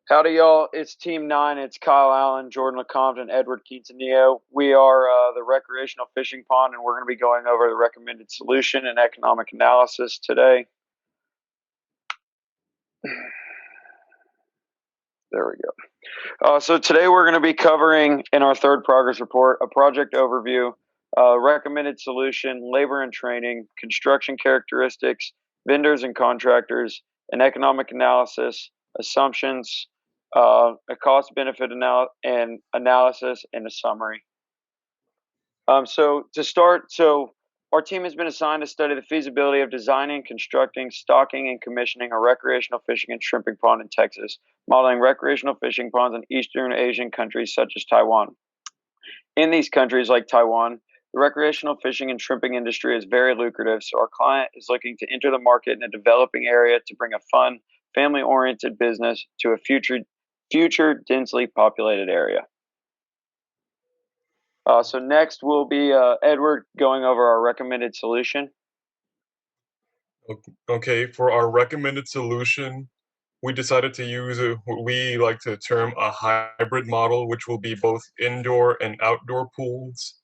Howdy, y'all. It's Team 9. It's Kyle Allen, Jordan LeCompte, and Edward Quintanillo. We are the recreational fishing pond, and we're going to be going over the recommended solution and economic analysis today. There we go. So today we're going to be covering in our third progress report a project overview, recommended solution, labor and training, construction characteristics, vendors and contractors, an economic analysis, assumptions, a cost benefit analysis, and a summary. So to start, our team has been assigned to study the feasibility of designing, constructing, stocking, and commissioning a recreational fishing and shrimping pond in Texas, modeling recreational fishing ponds in Eastern Asian countries such as Taiwan. In these countries like Taiwan, the recreational fishing and shrimping industry is very lucrative, so our client is looking to enter the market in a developing area to bring a fun, family-oriented business to a future densely populated area. So next will be Edward going over our recommended solution. Okay, for our recommended solution, we decided to use what we like to term a hybrid model, which will be both indoor and outdoor pools.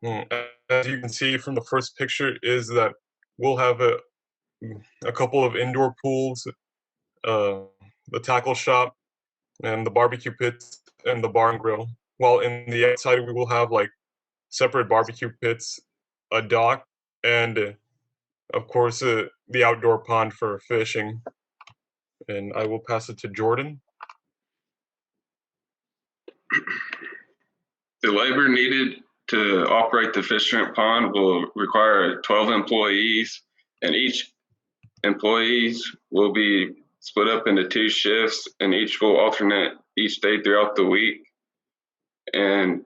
As you can see from the first picture is that we'll have a couple of indoor pools, the tackle shop, and the barbecue pits, and the bar and grill. While in the outside, we will have like separate barbecue pits, a dock, and of course, the outdoor pond for fishing. And I will pass it to Jordan. The labor needed to operate the fish shrimp pond will require 12 employees, and each employees will be split up into 2 shifts, and each will alternate each day throughout the week. And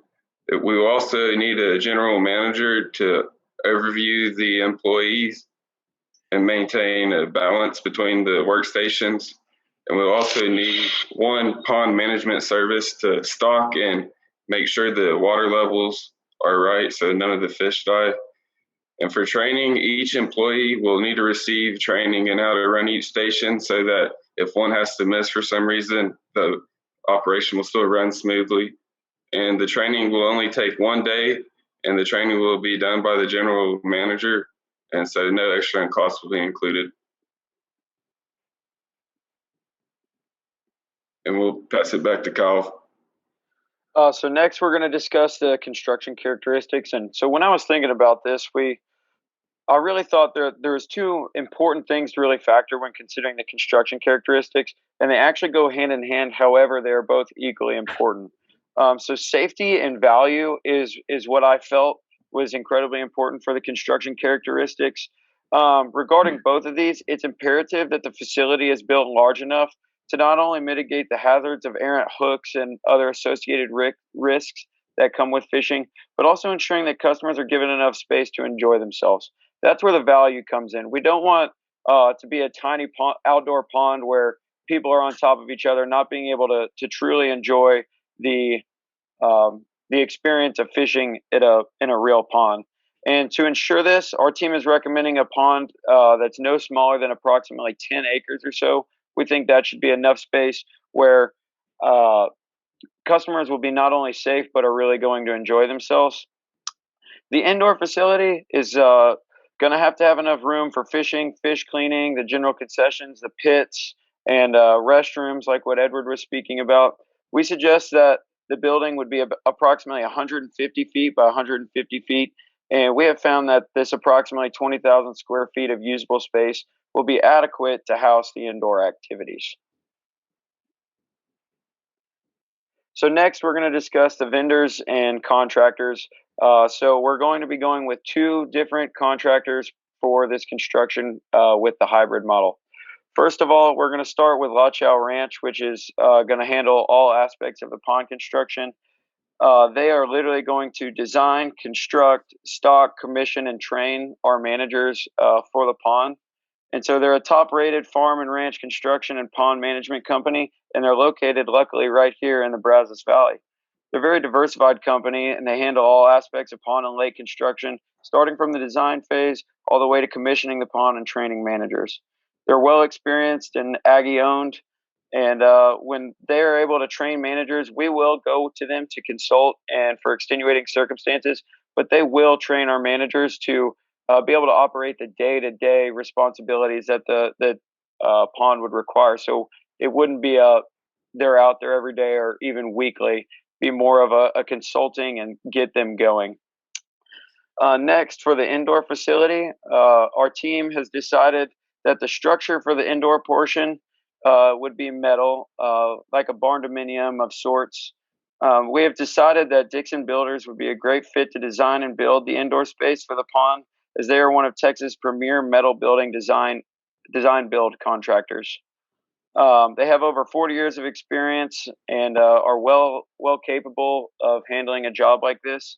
we will also need a general manager to overview the employees and maintain a balance between the workstations. And we'll also need one pond management service to stock and make sure the water levels are right so none of the fish die. And for training, each employee will need to receive training in how to run each station so that if one has to miss for some reason, the operation will still run smoothly. And the training will only take 1 day, and the training will be done by the general manager, and so no extra cost will be included. And we'll pass it back to Kyle. So next we're going to discuss the construction characteristics. And so when I was thinking about this, I really thought there was 2 important things to really factor when considering the construction characteristics, and they actually go hand in hand. However, they are both equally important. So safety and value is what I felt was incredibly important for the construction characteristics. Regarding both of these, it's imperative that the facility is built large enough to not only mitigate the hazards of errant hooks and other associated risks that come with fishing, but also ensuring that customers are given enough space to enjoy themselves. That's where the value comes in. We don't want to be a tiny outdoor pond where people are on top of each other, not being able to truly enjoy the experience of fishing in a real pond. And to ensure this, our team is recommending a pond that's no smaller than approximately 10 acres or so. We think that should be enough space where customers will be not only safe, but are really going to enjoy themselves. The indoor facility is going to have enough room for fishing, fish cleaning, the general concessions, the pits, and restrooms like what Edward was speaking about. We suggest that the building would be approximately 150 feet by 150 feet, and we have found that this approximately 20,000 square feet of usable space will be adequate to house the indoor activities. So next, we're going to discuss the vendors and contractors. So we're going to be going with 2 different contractors for this construction with the hybrid model. First of all, we're going to start with La Chow Ranch, which is going to handle all aspects of the pond construction. They are literally going to design, construct, stock, commission, and train our managers for the pond. And so they're a top-rated farm and ranch construction and pond management company, and they're located, luckily, right here in the Brazos Valley. They're a very diversified company, and they handle all aspects of pond and lake construction, starting from the design phase all the way to commissioning the pond and training managers. They're well experienced and Aggie-owned, And when they're able to train managers, we will go to them to consult and for extenuating circumstances, but they will train our managers to be able to operate the day-to-day responsibilities that the pond would require. So it wouldn't be they're out there every day or even weekly. Be more of a consulting and get them going. Next, for the indoor facility, our team has decided that the structure for the indoor portion would be metal, like a barn dominium of sorts. We have decided that Dixon Builders would be a great fit to design and build the indoor space for the pond, as they are one of Texas' premier metal building design build contractors. They have over 40 years of experience and are well capable of handling a job like this.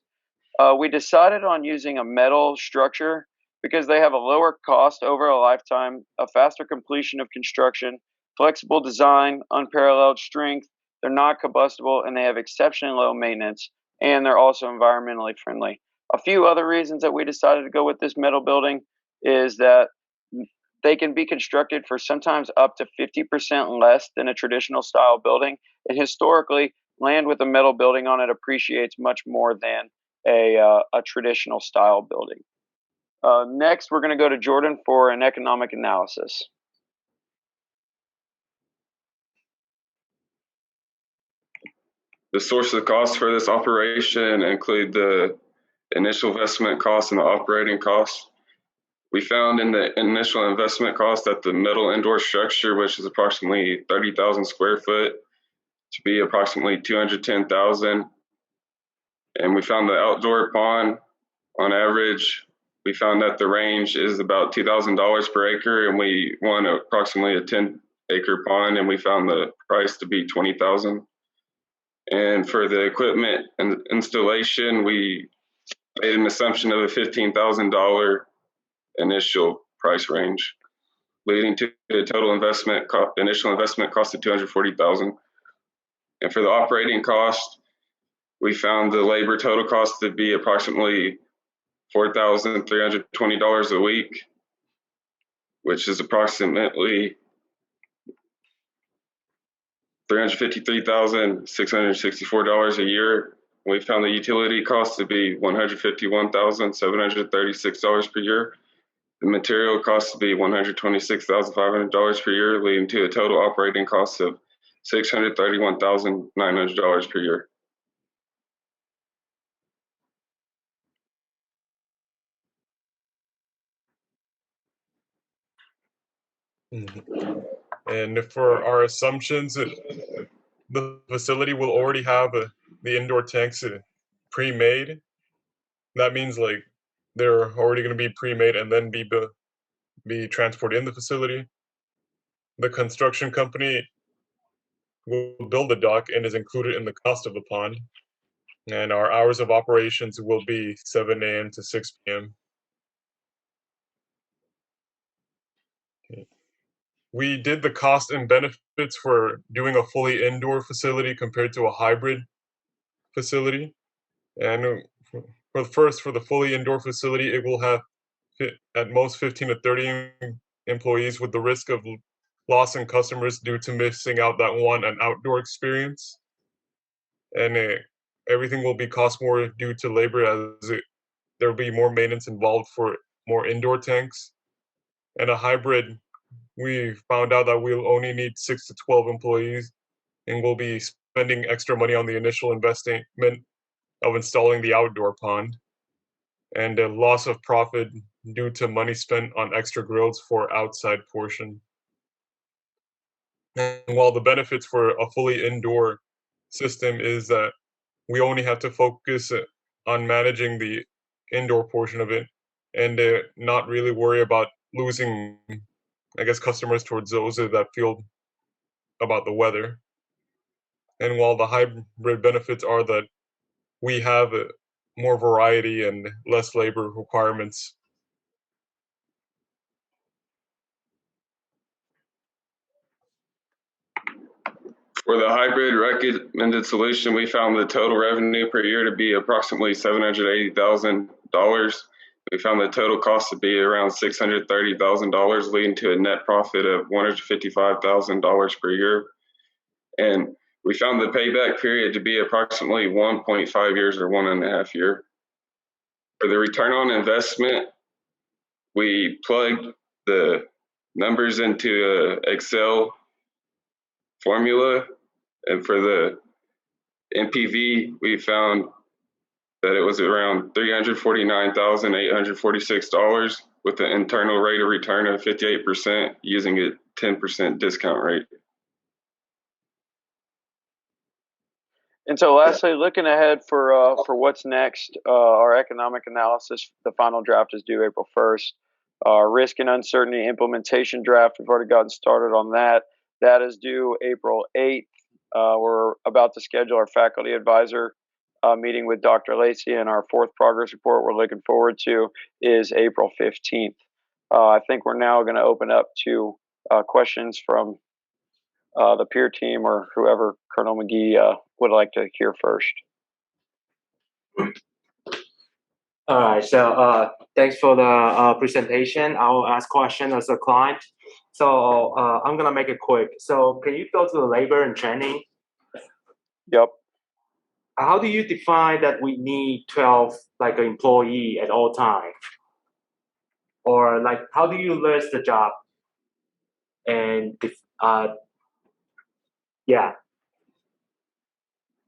We decided on using a metal structure because they have a lower cost over a lifetime, a faster completion of construction, flexible design, unparalleled strength. They're not combustible and they have exceptionally low maintenance, and they're also environmentally friendly. A few other reasons that we decided to go with this metal building is that they can be constructed for sometimes up to 50% less than a traditional style building. And historically, land with a metal building on it appreciates much more than a traditional style building. Next, we're going to go to Jordan for an economic analysis. The source of cost for this operation include the initial investment cost and the operating costs. We found in the initial investment cost that the metal indoor structure, which is approximately 30,000 square foot, to be approximately 210,000. And we found the outdoor pond on average, we found that the range is about $2,000 per acre, and we want approximately a 10-acre pond, and we found the price to be 20,000. And for the equipment and installation, we made an assumption of a $15,000 initial price range, leading to a total initial investment cost of $240,000. And for the operating cost, we found the labor total cost to be approximately $4,320 a week, which is approximately $353,664 a year. We found the utility cost to be $151,736 per year. The material cost to be $126,500 per year, leading to a total operating cost of $631,900 per year. And for our assumptions, the facility will already have the indoor tanks pre-made. That means like they're already going to be pre-made and then be transported in the facility. The construction company will build the dock and is included in the cost of the pond. And our hours of operations will be 7 a.m. to 6 p.m. We did the cost and benefits for doing a fully indoor facility compared to a hybrid facility. And for the fully indoor facility, it will have at most 15 to 30 employees, with the risk of loss in customers due to missing out that an outdoor experience. And everything will be cost more due to labor, as there will be more maintenance involved for more indoor tanks. And a hybrid, we found out that we'll only need 6 to 12 employees, and we'll be spending extra money on the initial investment of installing the outdoor pond, and a loss of profit due to money spent on extra grills for outside portion. And while the benefits for a fully indoor system is that we only have to focus on managing the indoor portion of it, and not really worry about losing, I guess, customers towards those that feel about the weather. And while the hybrid benefits are that we have more variety and less labor requirements. For the hybrid recommended solution, we found the total revenue per year to be approximately $780,000. We found the total cost to be around $630,000, leading to a net profit of $155,000 per year. And we found the payback period to be approximately 1.5 years or 1.5 years. For the return on investment, we plugged the numbers into an Excel formula, and for the NPV, we found that it was around $349,846 with an internal rate of return of 58% using a 10% discount rate. And so, lastly, looking ahead for what's next, our economic analysis, the final draft is due April 1st. Our risk and uncertainty implementation draft, we've already gotten started on that. That is due April 8th. We're about to schedule our faculty advisor meeting with Dr. Lacey, and our fourth progress report we're looking forward to is April 15th. I think we're now going to open up to questions from the peer team or whoever Colonel McGee would like to hear first. All right, so thanks for the presentation. I'll ask question as a client. So I'm gonna make it quick. So can you go to the labor and training? Yep. How do you define that we need 12 like an employee at all time? Or like how do you list the job? And yeah.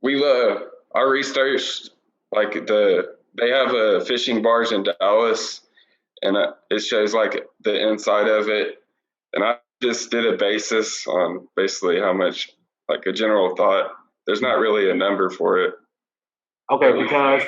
We our research, like they have fishing bars in Dallas, and it shows like the inside of it, and I just did a basis on basically how much, like a general thought. There's not really a number for it. Okay, because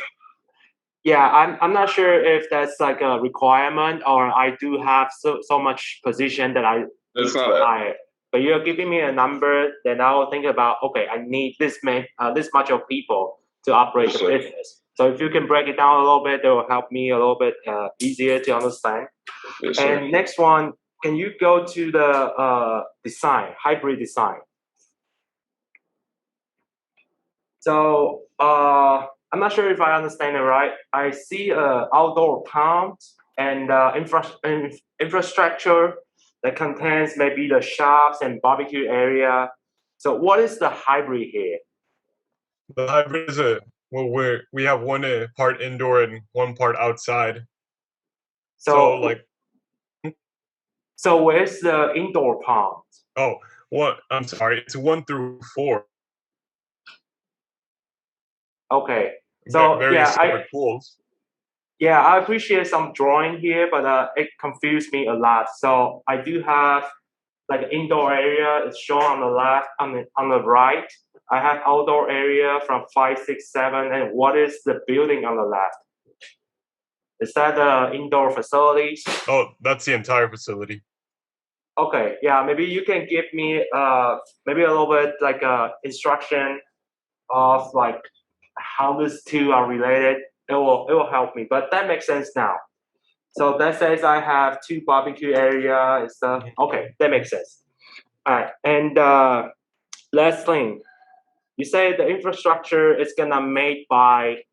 yeah, I'm not sure if that's like a requirement or I do have so much position that I need to hire. But you're giving me a number, then I will think about, okay, I need this much of people to operate the business. So if you can break it down a little bit, that will help me a little bit easier to understand. Yes, and next one, can you go to the design, hybrid design? So I'm not sure if I understand it right. I see outdoor pond and infrastructure that contains maybe the shops and barbecue area. So what is the hybrid here? The hybrid is we have one part indoor and one part outside. So like. So where's the indoor pond? Oh, what? I'm sorry. It's 1 through 4. Okay. So very separate pools. Yeah, I appreciate some drawing here, but it confused me a lot. So I do have like indoor area is shown on the left, on the right. I have outdoor area from 5, 6, 7, and what is the building on the left? Is that the indoor facilities? Oh, that's the entire facility. Okay, yeah, maybe you can give me maybe a little bit like instruction of like how these two are related. It will help me, but that makes sense now. So that says I have 2 barbecue area and stuff. Okay, that makes sense. All right, and last thing, you say the infrastructure is gonna made by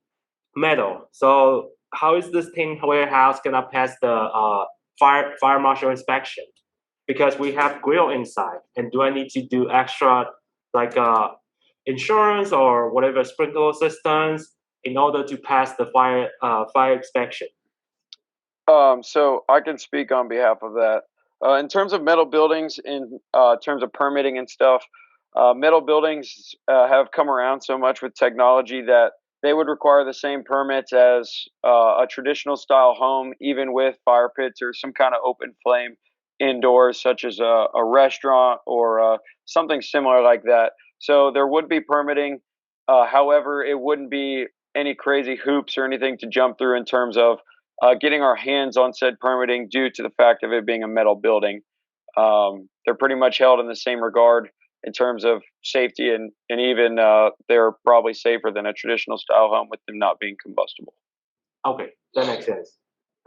metal. So how is this tin warehouse gonna pass the fire marshal inspection? Because we have grill inside, and do I need to do extra like insurance or whatever sprinkler systems in order to pass the fire inspection? So I can speak on behalf of that. In terms of metal buildings, in terms of permitting and stuff, metal buildings have come around so much with technology that they would require the same permits as a traditional style home, even with fire pits or some kind of open flame indoors, such as a restaurant or something similar like that. So there would be permitting. However, it wouldn't be any crazy hoops or anything to jump through in terms of getting our hands on said permitting due to the fact of it being a metal building. They're pretty much held in the same regard in terms of safety, and even they're probably safer than a traditional style home with them not being combustible. Okay, that makes sense.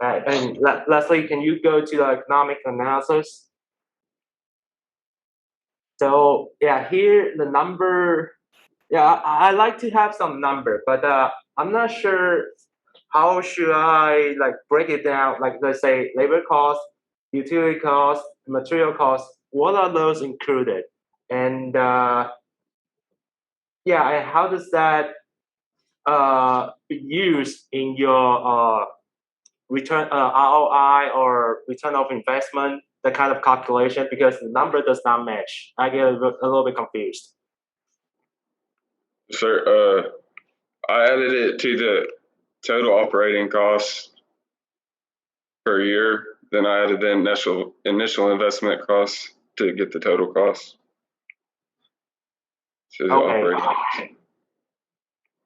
Right, and lastly, can you go to the economic analysis? So yeah, here the number, yeah, I like to have some number, but I'm not sure how should I like break it down, like let's say labor cost, utility cost, material cost, what are those included? And Yeah, and how does that be used in your return ROI or return of investment, the kind of calculation, because the number does not match. I get a little bit confused. Sir, I added it to the total operating costs per year. Then I added the initial investment costs to get the total cost to the Okay. operating.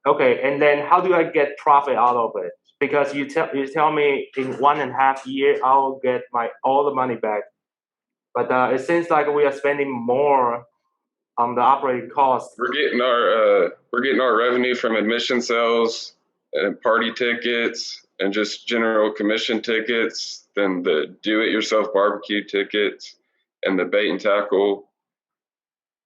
Okay, and then how do I get profit out of it? Because you tell me in 1.5 years I'll get all the money back, but it seems like we are spending more on the operating cost. We're getting our revenue from admission sales and party tickets and just general commission tickets, then the do-it-yourself barbecue tickets and the bait and tackle,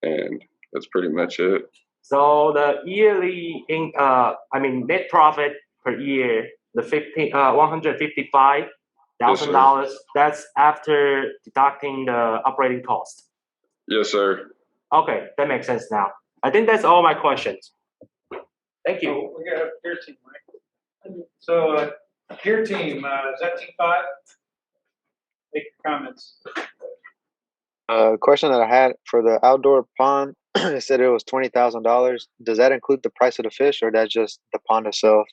and that's pretty much it. So the yearly net profit per year, the $155,000. That's after deducting the operating cost. Yes, sir. Okay, that makes sense now. I think that's all my questions. Thank you. Oh, we got a peer team, right? So, peer team, is that team 5? Make your comments. Question that I had for the outdoor pond, it said it was $20,000. Does that include the price of the fish, or that's just the pond itself?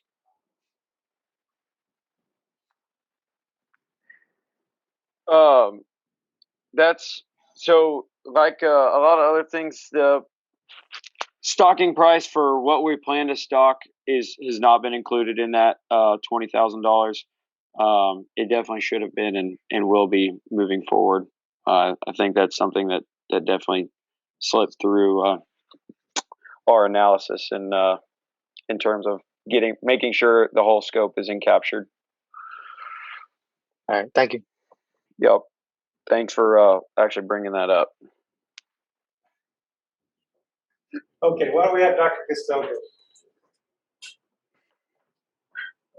That's so like a lot of other things. The stocking price for what we plan to stock has not been included in that $20,000. It definitely should have been and will be moving forward. I think that's something that definitely slipped through our analysis and in terms of making sure the whole scope is captured. All right, thank you. Yep. Thanks for actually bringing that up. Okay, why don't we have Dr. Custodio?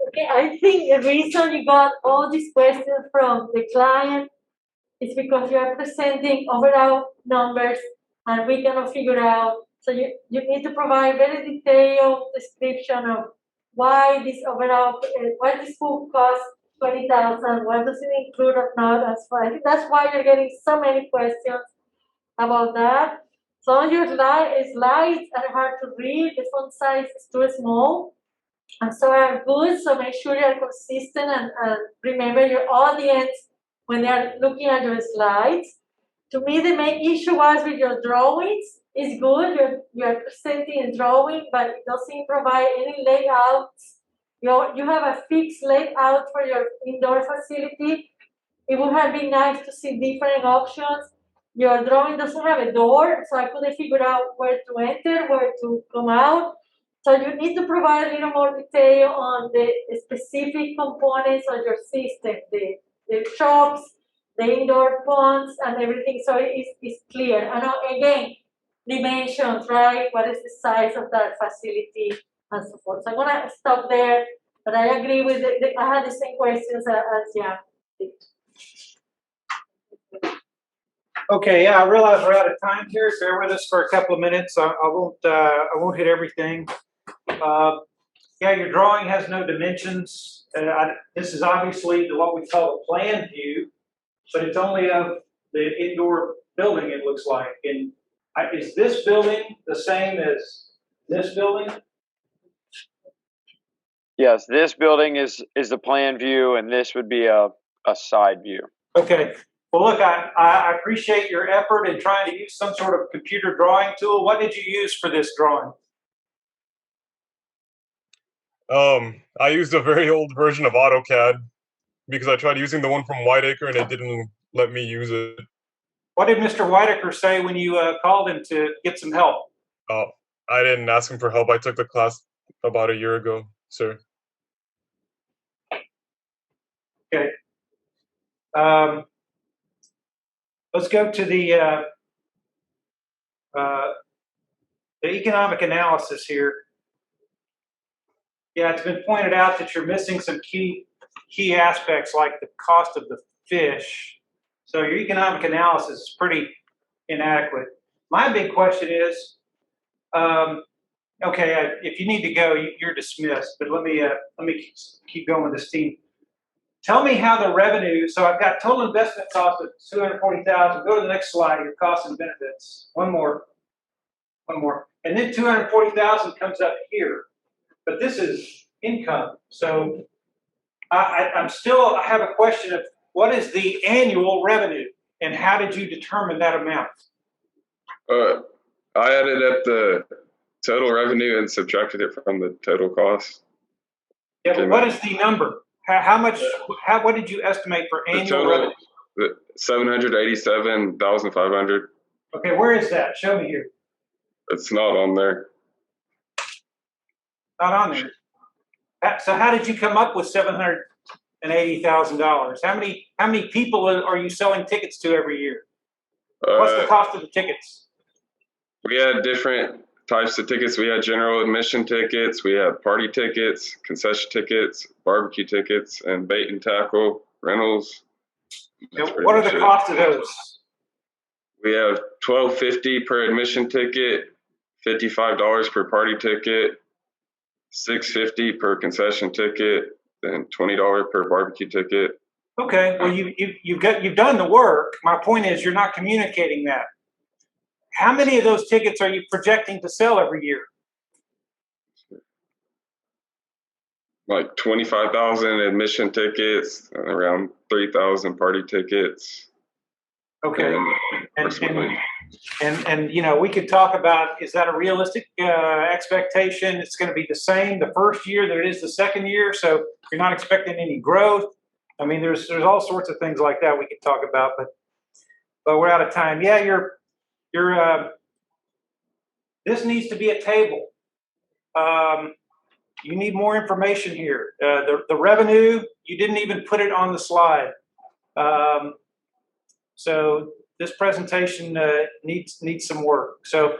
Okay, I think the reason you got all these questions from the client is because you are presenting overall numbers and we cannot figure out. So you need to provide very detailed description of why this why this food costs 20,000, what does it include or not. I think that's why you're getting so many questions about that. Some of your slides are hard to read, the font size is too small. And so are good, so make sure you're consistent and remember your audience when they are looking at your slides. To me, the main issue was with your drawings. It's good, you're presenting a drawing, but it doesn't provide any layouts. You have a fixed layout for your indoor facility. It would have been nice to see different options. Your drawing doesn't have a door, so I couldn't figure out where to enter, where to come out. So you need to provide a little more detail on the specific components of your system, the shops, the indoor ponds, and everything, so it's clear. And again, dimensions, right? What is the size of that facility, and so forth. So I'm gonna stop there, but I agree with I had the same questions as Jan did. Okay, yeah, I realize we're out of time here. Bear with us for a couple of minutes. I won't hit everything. Yeah, your drawing has no dimensions. This is obviously what we call a plan view, but it's only of the indoor building, it looks like. And is this building the same as this building? Yes, this building is the plan view, and this would be a side view. Okay. Well, look, I appreciate your effort in trying to use some sort of computer drawing tool. What did you use for this drawing? I used a very old version of AutoCAD because I tried using the one from Whiteacre and it didn't let me use it. What did Mr. Whiteacre say when you called him to get some help? I didn't ask him for help. I took the class about a year ago, sir. Okay. Let's go to the economic analysis here. Yeah, it's been pointed out that you're missing some key aspects like the cost of the fish. So your economic analysis is pretty inadequate. My big question is, Okay, if you need to go, you're dismissed. But let me keep going with this team. Tell me how the revenue. So I've got total investment cost of $240,000. Go to the next slide. Your costs and benefits. One more, and then $240,000 comes up here. But this is income. So I have a question of what is the annual revenue, and how did you determine that amount? I added up the total revenue and subtracted it from the total cost. Yeah, but what is the number? How much? What did you estimate for annual revenue? The 787,500. Okay, where is that? Show me here. It's not on there. Not on there. So how did you come up with $780,000? How many people are you selling tickets to every year? What's the cost of the tickets? We had different types of tickets. We had general admission tickets, we had party tickets, concession tickets, barbecue tickets, and bait and tackle rentals. What are the costs of those? We have $12.50 per admission ticket, $55 per party ticket, $6.50 per concession ticket, and $20 per barbecue ticket. Okay, well you've done the work. My point is you're not communicating that. How many of those tickets are you projecting to sell every year? Like 25,000 admission tickets, around 3,000 party tickets. Okay, and you know, we could talk about, is that a realistic expectation? It's going to be the same the first year that it is the second year, so you're not expecting any growth. I mean, there's all sorts of things like that we could talk about, but we're out of time. Yeah, this needs to be a table. You need more information here. The revenue, you didn't even put it on the slide. So this presentation needs some work. So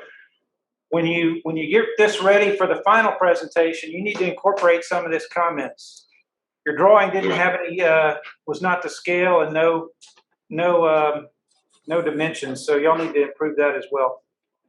when you get this ready for the final presentation, you need to incorporate some of this comments. Your drawing didn't have any, was not to scale, and no dimensions. So y'all need to improve that as well.